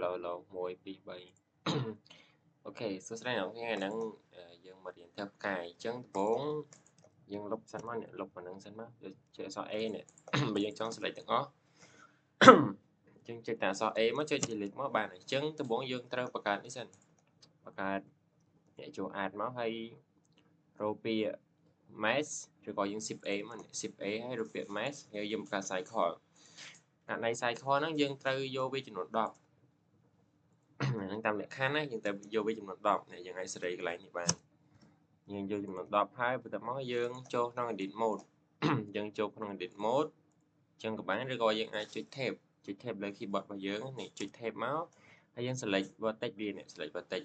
lâu môi pi bay ok số này nó nghe nắng dương mà điện theo cài chân 4 dương lục xanh mắt nè lục mà nắng xanh mắt chơi so e nè bây giờ cho sẽ lại từng ó chân chơi tà so e mới chơi chỉ lịch mới bàn này chân từ 4 dương trâu bạc cạn đi xem bạc cạn nhẹ chỗ ad máu hay ropi mass rồi có những ship e mà ship e hay ropi mass nghe dùng cả sai khỏi cả này sai khỏi nó dương trâu vô với chừng đọc năng tâm lại khá á nhưng tại vô với chừng đọc nàyยังไงsẽ lại như bạn nhưng vô chừng đọc hai bây giờ mới dương cho nó edit mode dân cho nó edit mode chân các bạn rồiยังไงจุดเทปเลยคีย์บอร์ดมาเยอะนี่จุดเทปเมาส์ให้ยัง select vertex ดีเนี่ย select vertex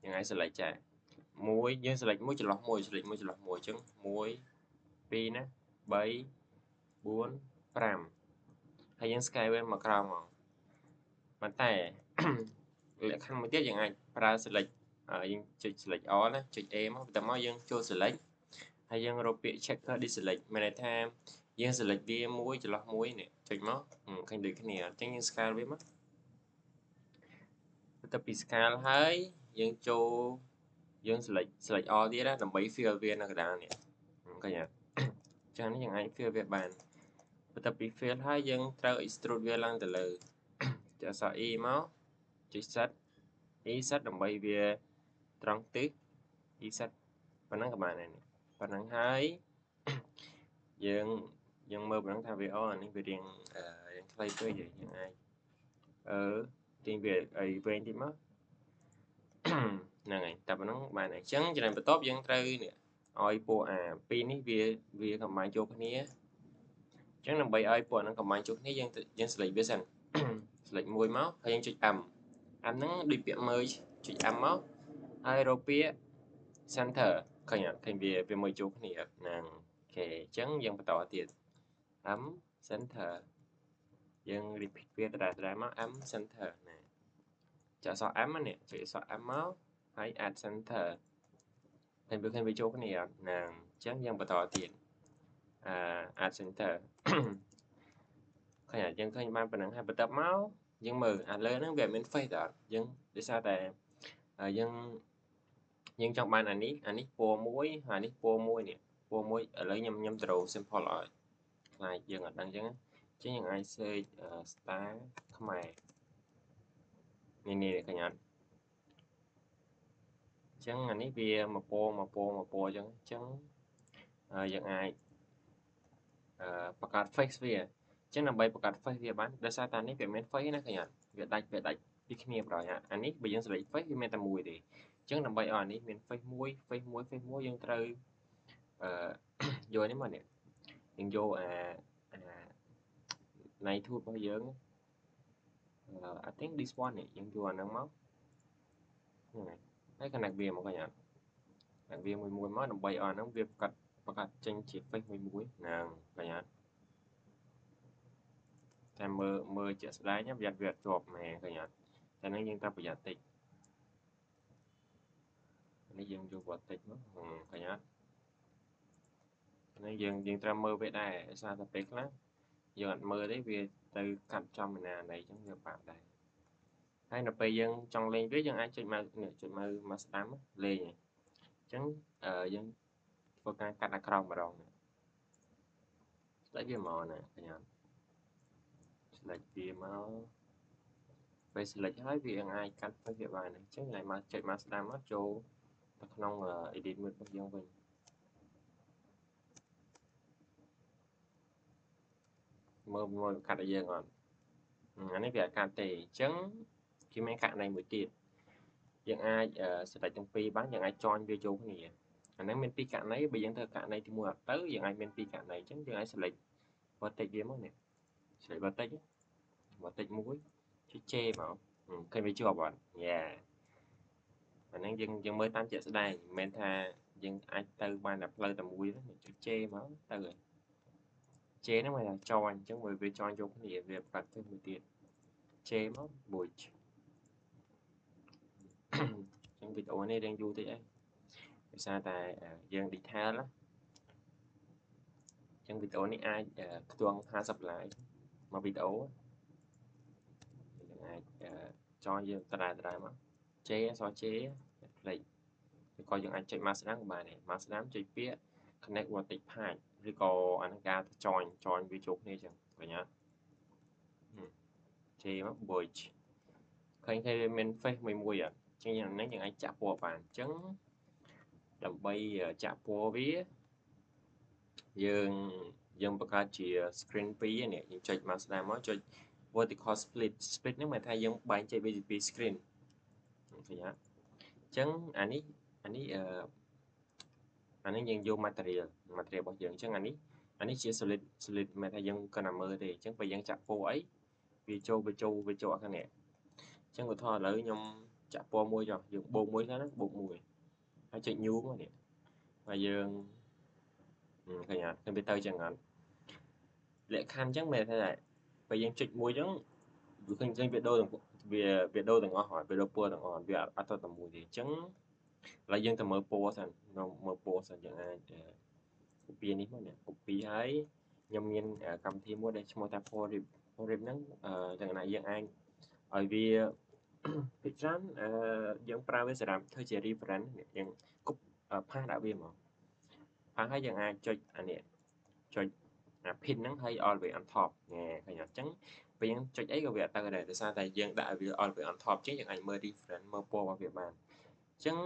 ยังไง select จ่ายมุ้ยยัง select มุ้ยจะล็อกมุ้ย select มุ้ยจะล็อกมุ้ยจังมุ้ยปีนะใบบุญพรำให้ยัง sky เว้นมาคราวมองมันแต่ เหลือขั้นมาเทียบยังไงปลา select ยังจุด select all นะจุด A มั้งแต่เมาส์ยังโชว์ select ให้ยังเราเปลี่ยน checker ดิ select ไม่ได้ทำยัง select ดีมุ้ยจะล็อกมุ้ยเนี่ยจุดมั้งคันเดือดขันเนี่ยจังยัง sky ไว้มั้งแต่ปี sky ให้ยังโชว์ยัง select all ดีแล้วแต่ไม่ fill เวียนอะไรต่างเนี่ยก็อย่างจังนี้ยังไง fill เวียนบานแต่ปี fill ให้ยังเติม extrude เวียนล่างแต่เลยจะใส่ e มั้งจุด set e set แต่ไม่ เวียนตรงติ๊ก e set ปนังกับมันเนี่ยปนังให้ยังมือปนังทำ video อันนี้ไปเรียนยังใครตัวใหญ่ยังไงtiếng Việt ấy bên thì mất này tập nó bài này chấn cho nên phải tốt dân tư nè oi po pin ấy vì cầm máy chụp này chấn là bay oi po nó cầm máy chụp này dân xử lý biết rằng xử lý mùi máu hay dân chụp ẩm nó đi biển mới chụp ẩm máu Europea Center coi nhá thành về mùi chụp này nàng kể chấn dân phải tỏ tiền ấm Center dân repeat viết ra máu ấm Center này chợ sọ ấm này chợ sọ ấm máu hãy add center thành viên chỗ cái này là chắc dân bắt đầu tiền add center khai dân khai ban phần hai bật tập máu dân mờ lên nó về miền face đó dân để sao tại dân trong ban anh ấy po muối nè po muối ở lấy nhâm trầu simple lại là dân ở đằng chứ chứ những ai chơi star không mày nè cả nhà chẳng anh ấy bia mà po chẳng dạng aiประกาศ face វាចឹងដើម្បីបង្កើត face វាបានដោយសារតែនេះវាមាន face ណាឃើញអត់វាដាច់ពីគ្នាប្រហែលអានេះបើយើង select face វាមានតែមួយទេចឹងដើម្បីឲ្យអានេះមាន face មួយ យើងត្រូវយកនេះមកនេះយើងយកនៃ tool របស់យើងI think this one នេះយើងយកអាហ្នឹងមកហ្នឹងហើយហើយ connect វាមកឃើញអត់ connect វាមួយមកដើម្បីឲ្យអាហ្នឹងវាបង្កើតចេញជា face មួយហ្នឹងឃើញអត់តែមើលជាក់ស្ដែងប្រយ័ត្នវាជាប់មែនឃើញអត់តែនឹងយើងត្រូវប្រយ័ត្នតិចនេះយើងយកវត្តតិចមកឃើញអត់នេះយើងត្រូវមើលវាដែរសារតែពេលខ្លះយើងអត់មើលទេវាទៅកាត់ចំណានៃអញ្ចឹងវាបាក់ដែរហើយនៅពេលយើងចង់លេងវាយើងអាចចុចមកស្ដាំលេងអញ្ចឹងយើងធ្វើការកាត់អាក្រោមម្ដងស្ដាច់វាមកណាឃើញអត់select វាមកពេល select ហើយវាអាចកាត់ទៅវាបានអញ្ចឹងlạiមកចុចមកស្ដាំមកចូលទៅក្នុង edit mode របស់យើងវិញមើលកាត់ឲ្យយើងអត់អានេះវាកាត់ទេអញ្ចឹងគេមានករណីមួយទៀតយើងអាច select ទាំងពីរបានយើងអាច join វាចូលគ្នាអានេះមានពីរករណីបើយើងធ្វើករណីទី1អត់ទៅយើងអាចមានពីរករណីអញ្ចឹងយើងអាច select vertex វាមកនេះ select vertex មួយជិះជេមកឃើញវាជាប់អត់អាហ្នឹងយើងមើលតាមជាក់ស្ដែងមិនមែនថាយើងអាចទៅបានតែផ្លូវតែមួយទេជិះជេមកទៅហើយជេហ្នឹងមកថាចងអញ្ចឹងវាចងយកគ្នាវាបាត់ទៅមួយទៀតជេមកបុយអញ្ចឹងវីដេអូនេះរៀងយូរតិចអីដោយសារតែយើង detail ណាអញ្ចឹងវីដេអូនេះអាចខ្ទង់50 like មកវីដេអូយើងអាច cho dương trai mà chế so chế lại coi những anh chạy master của bà này master chạy phía connect qua tịch hai rồi có anh ga join với chụp này chẳng phải nhá chế mà bồi khơi thêm mình phải mình mùi à chứ nếu những anh chạm qua bàn trứng đầm bay chạm qua với dương dương bậc chỉ screen phí này những chạy master mới chơi vertical split nếu mà thay dương bàn chạy BGP screen phải nhá trứng anh ấy anh ấyยัง vô material bao giờ chẳng anh ấy chia solid mà thay dân cần làm mơ thì chẳng phải dân chặt po ấy về châu cái này chẳng có thò lỡ nhom chặt po môi cho dùng bột muối đó bột mùi hay chạy nhu mà nè mà giờ cái nhà computer chẳng hạn lệ khăn chẳng mẹ thế này phải dân chạy muối chẳng dù không danh Việt đô từng hỏi Việt đô po từng hỏi Việt ăn tầm mùi thì chẳng là dân tầm mơ po sản nó mơ po sản chẳng ai copyនេះមកនេះ copy ហើយខ្ញុំមានកម្មវិធីមួយដែលឈ្មោះថា Forip ហ្នឹងទាំងណាយើងអាចឲ្យវាភាគច្រើនយើងប្រើវាសម្រាប់ធ្វើជា reference យើងគប់ផាសដាក់វាមកផាសហើយយើងអាចចុចអានេះចុចpin ហ្នឹងហើយ always on top ឃើញអត់ចឹងពេលយើងចុចអីក៏វាអត់ទៅដែរដោយសារតែយើងដាក់វា always on top ចឹងយើងអាចមើល reference មើលពណ៌របស់វាបានចឹង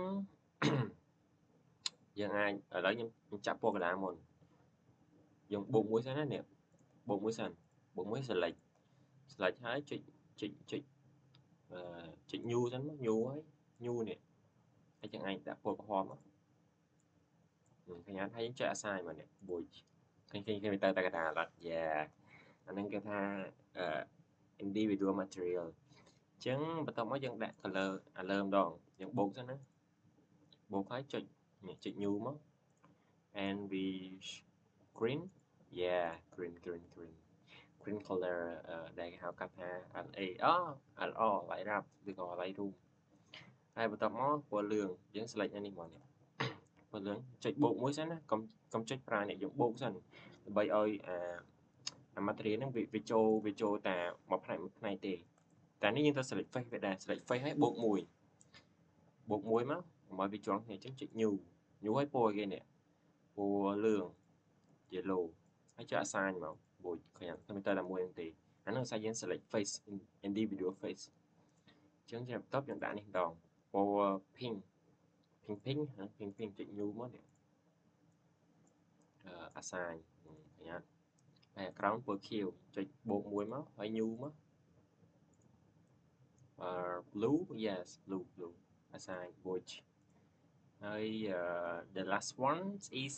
យើងអាចឥឡូវខ្ញុំចាប់ពណ៌កណ្ដាលមុនយើងបូកមួយសិនណានេះបូកមួយសិនបូកមួយ select ហើយចុច new សិនមក new ហើយ new នេះហើយចឹងឯងដាក់ពណ៌ក្រហមមកឃើញអត់ហើយយើងចុច assign មកនេះបូកឃើញទៅតែកណ្ដាលអត់អាហ្នឹងគេថាindividual material ចឹងបន្ទាប់មកយើងដាក់ color អាលើម្ដងយើងបូកសិនណាបូកហើយចុចនេះចុច new មក and we green green color ដែលគេហៅកាត់ថា LR ឡៃរ៉ាប់ឬក៏ឡៃរូមហើយបន្ទាប់មកពណ៌លឿងយើង select អានេះមកនេះពណ៌លឿងចុចបូកមួយសិនណាកុំចុចប្រើនេះយើងបូកសិនដើម្បីឲ្យអា material ហ្នឹងវាចូលតែមួយផ្នែកទេតែនេះយើងទៅ select face វាដែរ select face ហើយបូកមួយមកដើម្បីវាជាប់គ្នាអញ្ចឹងចុច new ឲ្យពណ៌គេនេះពណ៌លឿង yellow ហើយចុច assign មកបូកឃើញអត់ខ្ញុំទៅតែមួយហ្នឹងទេអានោះយើង select face individual face អញ្ចឹងបន្ទាប់យើងដាក់នេះម្ដងពណ៌ pink ចុច new មកនេះassign ឃើញអត់ហើយក្រោមពណ៌ខៀវចុចបូកមួយមកហើយ new មកblue blue assign បូកហើយ the last one is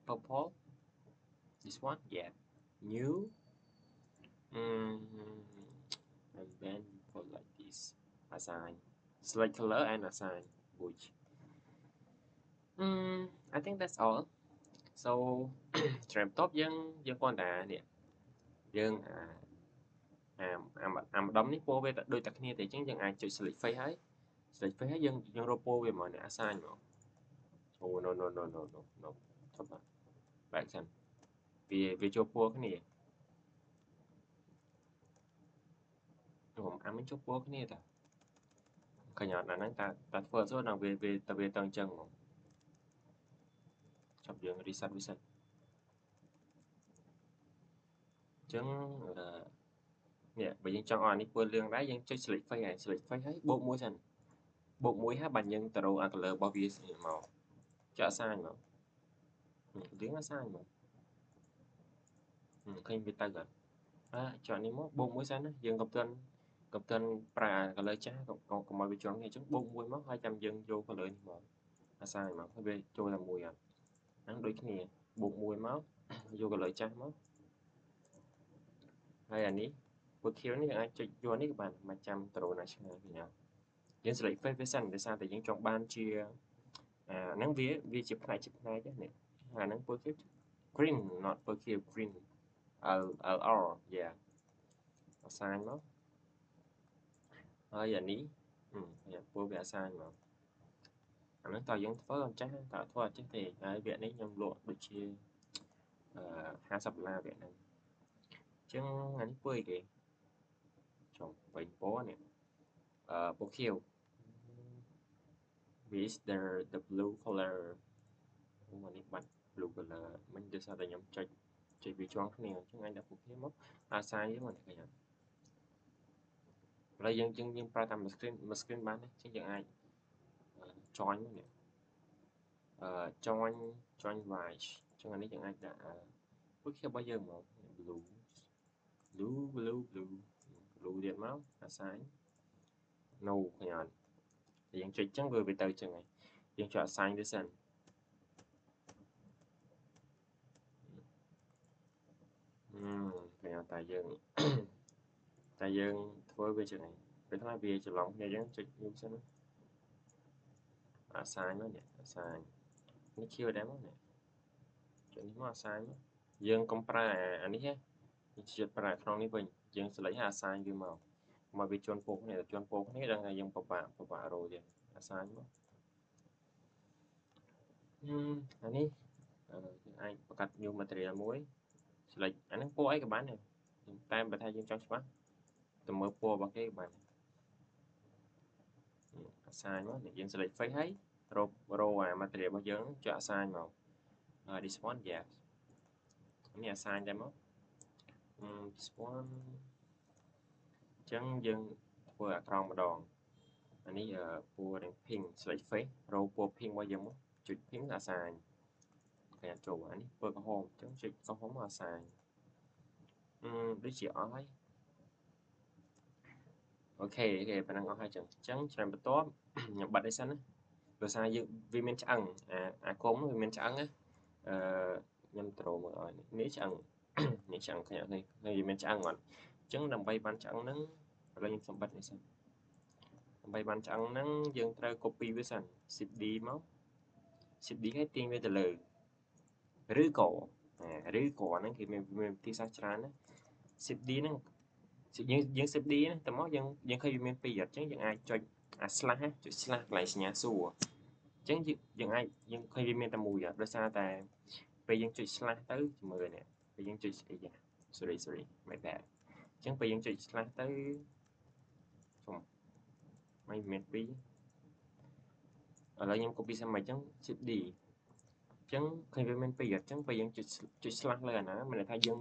purple this one new and then put like this assign select color and assign which I think that's all so ច្រែមតបយើងគ្រាន់តែនេះយើងម្ដុំនេះពណ៌វាដូចតែគ្នាទេអញ្ចឹងយើងអាចចុច select face ហើយយើងរកពណ៌វាមកនេះ assign មកអូ no ចុះបែកសិនវាចូលពណ៌គ្នាខ្ញុំមិនចូលពណ៌គ្នាតាឃើញអត់អាហ្នឹងតែធ្វើអត់ស្រួលដល់វាទៅអញ្ចឹងហ្មងចាប់យើង reset វាសិនអញ្ចឹងនេះបើយើងចង់ឲ្យនេះពណ៌លឿងដែរយើងចុច select face ហើយបូកមួយសិនបូកមួយហើយបាញ់យើងទៅរកអា color របស់វាមកចុច assign មកយើង assign មកឃើញវាទៅអត់ចុចនេះមកបូកមួយសិនណាយើងកុំទាន់ប្រើ color ចាស់កុំឲ្យវាជាប់គ្នាអញ្ចឹងបូកមួយមកហើយចាំយើងយក color នេះមក assign មកហើយវាចូលតែមួយអត់ហ្នឹងដូចគ្នាបូកមួយមកយក color ចាស់មកហើយអានេះពណ៌ខៀវនេះយើងអាចចុចយកនេះក៏បានមិនចាំត្រូវណាឆ្ងាយវិញយើង select face វាសិនដោយសារតែយើងចង់បានជាហ្នឹងវាជាផ្នែកនេះអាហ្នឹងពណ៌ខៀវ green not ពណ៌ខៀវ green LR assign មកហើយអានេះពណ៌វា assign មកអាហ្នឹងតើយើងធ្វើអត់ចេះតើធ្វើអត់ចេះទេហើយវគ្គនេះខ្ញុំលក់ដូចជា$50វគ្គហ្នឹងអញ្ចឹងអានេះពណ៌អីគេច trong bảy bố này bố khiêu is the blue color mình đi bật blue color mình đưa sao để nhóm chạy bị choáng này chứ anh đã bố khiêu mất sai với mình cái rồi dân pra tam screen bán đấy chứ chẳng ai join này join right cho anh ấy chẳng ai đã bố khiêu bao giờ mà blue điện máu sai no cái nhọn thì dân chơi chẳng vừa bị tới chừng này dân cho assign this in cái nhọn tại dân thôi bây giờ này cái thằng bia chỉ lòng nhà dân chơi như thế nào assign nó nhỉ assign nó kêu đấy mà này chuyệnนี้ assign យើងកុំប្រើអានេះទេជាប្រើក្នុងនេះវិញយើងស្លេច assign វាមកវាជន់ពោះនេះជន់ពោះនេះដឹងថាយើងពិបាករកទៀត assign មកអានេះយើងអាចបង្កើត new material មួយស្លេចអាហ្នឹងពណ៌អីក៏បានដែរតែបើថាយើងចង់ច្បាស់ទៅមើលពណ៌របស់គេក៏បាន assign មកយើងស្លេច face ហើយរកអា material របស់យើងចុច assign មក this one yes នេះ assign ដែរមកthis one ចឹងយើងធ្វើអាក្រង់ម្ដងអានេះពណ៌នឹង pink ស្លេច face រកពណ៌ pink របស់យើងមកចុច pink assign គេចូលអានេះពណ៌ក្រហមចឹងចុចក្រហមមក assign ដូចជាអស់ហើយអូខេប៉ុណ្ណឹងអស់ហើយចឹងច្រើនបន្ទាប់ខ្ញុំបាត់ឲ្យសិនណាដោយសារយើងវាមានឆ្អឹងអាគុំវាមានឆ្អឹងណាខ្ញុំត្រូវមើលឲ្យនេះឆ្អឹងនេះឆ្អឹងឃើញអត់នេះវាមានឆ្អឹងអត់អញ្ចឹងដើម្បីបានឆ្អឹងហ្នឹងឥឡូវខ្ញុំសម្បត្តិនេះសិនដើម្បីបានឆ្អឹងហ្នឹងយើងត្រូវ copy វាសិន shift D មក shift D ឲ្យទាញវាទៅលើឬក៏ហ្នឹងគេមានវិធីសាស្ត្រច្រើនណា shift D ហ្នឹងយើង shift D ណាតែមកយើងឃើញវាមាន2អញ្ចឹងយើងអាចចុចអា slash ចុច slash កន្លែងសញ្ញាសួរអញ្ចឹងយើងឃើញវាមានតែមួយដោយសារតែពេលយើងចុច slash ទៅមើលនេះពេលយើងចុចអីយ៉ា sorry my bad អញ្ចឹងពេលយើងចុច slash ទៅសុំមិនមាន2ឥឡូវខ្ញុំ copy សិនមកអញ្ចឹង shift D អញ្ចឹងឃើញវាមាន2អញ្ចឹងពេលយើងចុច slash លើអាណាមានន័យថាយើ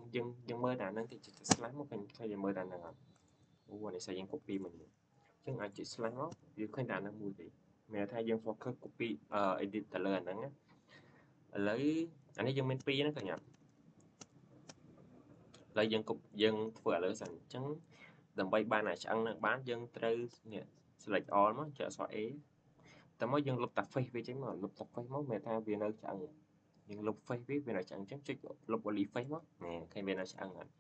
ងមើលតែអាហ្នឹងទៅចុច slash មកឃើញយើងមើលតែអាហ្នឹងអត់អូអានេះស្អីយើង copy មកអញ្ចឹងអាចចុច slash មកវាឃើញតែអាហ្នឹងមួយទេមានន័យថាយើង focus copy edit ទៅលើអាហ្នឹងណាឥឡូវអានេះយើងមាន2ហ្នឹងឃើញអត់ឥឡូវយើងធ្វើឥឡូវសិនអញ្ចឹងដើម្បីបានអាឆ្អឹងហ្នឹងបានយើងត្រូវនេះ select all មកចុចអក្សរ A តែមកយើងលុបតា face វាចេញមកលុបតា face មកមានថាវានៅឆ្អឹងយើងលុប face វានៅឆ្អឹងអញ្ចឹងចុចលុប only face មកឃើញវានៅឆ្អឹងអត់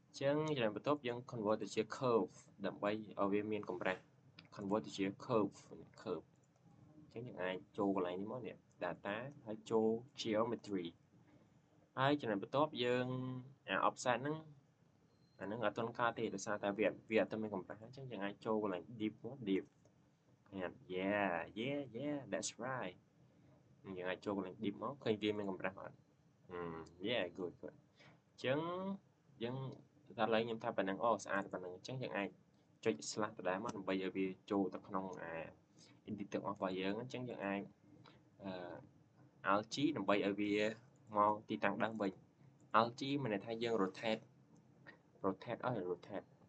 អញ្ចឹងច្រើនបន្ទាប់យើង convert ទៅជា curve ដើម្បីឲ្យវាមានកម្រាស់ convert ទៅជា curve អញ្ចឹងយើងអាចចូលកន្លែងនេះមកនេះ data ហើយចូល geometry ហើយច្រើនបន្ទាប់យើងអា offset ហ្នឹងអាហ្នឹងអត់ទាន់កើតទេដោយសារតែវាអត់ទាន់មានកម្រាស់អញ្ចឹងយើងអាចចូលកន្លែង div មក div yeah that's right យើងអាចចូលកន្លែង div មកឃើញវាមានកម្រាស់អត់yeah good អញ្ចឹងយើងតែឡើយខ្ញុំថាប៉ុណ្ណឹងស្អាតប៉ុណ្ណឹងអញ្ចឹងយើងអាចចុច slash ដដែលមកដើម្បីឲ្យវាចូលទៅក្នុងedit ទាំងអស់របស់យើងអញ្ចឹងយើងអាច alt G ដើម្បីឲ្យវាមកទីតាំងដើមវិញ alt G មានន័យថាយើង rotate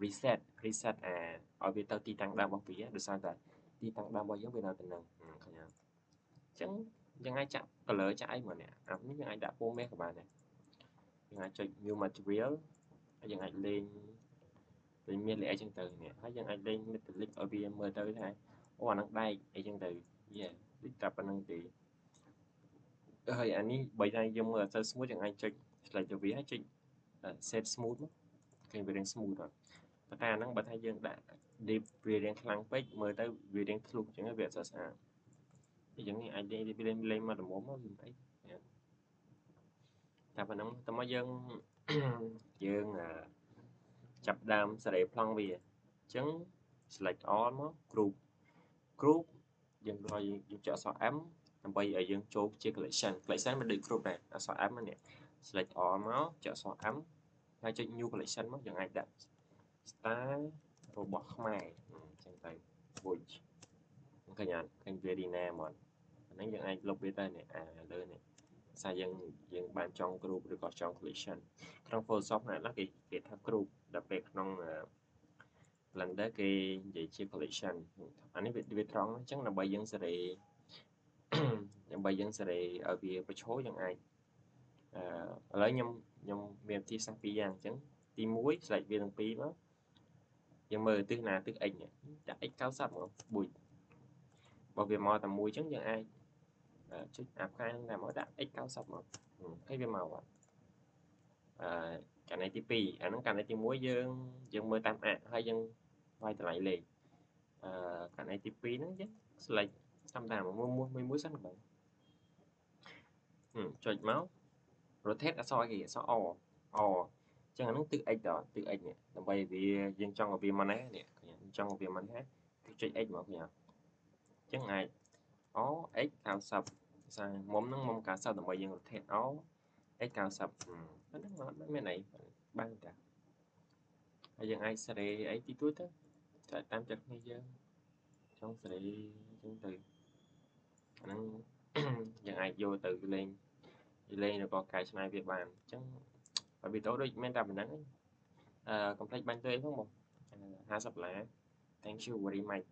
reset ឲ្យវាទៅទីតាំងដើមរបស់វាដោយសារតែទីតាំងដើមរបស់យើងវានៅទៅនឹងឃើញអត់អញ្ចឹងយើងអាចចាក់ color ចាក់អីមកនេះអានេះយើងអាចដាក់ពណ៌មាសក៏បានដែរយើងអាចចុច new material ហើយយើងអាចលេងមាសលេខអីចឹងទៅនេះហើយយើងអាចលេង metallic ឲ្យវាមើលទៅថាអូអាហ្នឹងដែកអីចឹងទៅដូចតែប៉ុណ្្នឹងទេហើយអានេះបើយើងមើលអត់សូវ smooth យើងអាចចុច select ទៅវាហើយចុច set smooth មកឃើញវារៀង smooth អត់ប៉ុន្តែអាហ្នឹងបើថាយើងដាក់ deep វារៀងខ្លាំងពេកមើលទៅវារៀងធ្លុះអញ្ចឹងវាអត់ស្អាតអញ្ចឹងនេះអាចលេងមកល្មមមកអីតែប៉ុណ្ណឹងតែមកយើងចាប់ដើមសេរីប្លង់វាអញ្ចឹង select all មក group យើងចុចអក្សរ M ដើម្បីឲ្យយើងចូលជា collection មិនដូច group ដែរអក្សរ M នេះ select all មកចុចអក្សរ M ហើយចុច new collection មកយើងអាចដាក់ star របស់ខ្មែរចឹងទៅ which ឃើញអត់ឃើញ very name អត់អាហ្នឹងយើងអាចលុបវាទៅនេះលើនេះសារយើងបានចង់ group ឬក៏ចង់ collection ក្នុង Photoshop ណាគេថា group ដល់ពេលក្នុង Blender គេនិយាយជា collection អានេះវាត្រង់អញ្ចឹងដើម្បីយើងសេរី ដើម្បីយើងសេរីឲ្យវាប្រឈរយើងអាចឥឡូវខ្ញុំមានវិធីសាស្ត្រពីរយ៉ាងអញ្ចឹងទី1 select វាទាំងពីរមកយើងមើលទិសណាទិស x នេះដាក់ x 90មកបុយបើវាមកតែមួយអញ្ចឹងយើងអាចចុចអាផ្កាយហ្នឹងតែមកដាក់ x 90មកហើយវាមកបាត់ករណីទី2អាហ្នឹងករណីទី1យើងមើលតាមហើយយើងវាយតម្លៃលេខករណីទី2ហ្នឹងយើង select តាមមួយសិនបងចុចមក rotate អក្សរគេអក្សរ អចឹងអាហ្នឹងទិស x តទិស x នេះដើម្បីវាយើងចង់ឲ្យវាមកណានេះខ្ញុំចង់ឲ្យវាមកណាគឺចុច x មកឃើញអត់អញ្ចឹងអាច x 90សារមុំហ្នឹងមុំ90ដើម្បីយើង rotate x 90ហ្នឹងមានអីបានតាហើយយើងអាចសេរីអីទីទួចទៅតាមចិត្តគ្នាយើងចង់សេរីអញ្ចឹងទៅអាហ្នឹងយើងអាចយកទៅលេងឬក៏កែច្នៃវាបានអញ្ចឹងវីដេអូដូចមានតែប៉ុណ្្នឹងកុំភ្លេចបាញ់ទៅអីផងបង$50 Thank you very much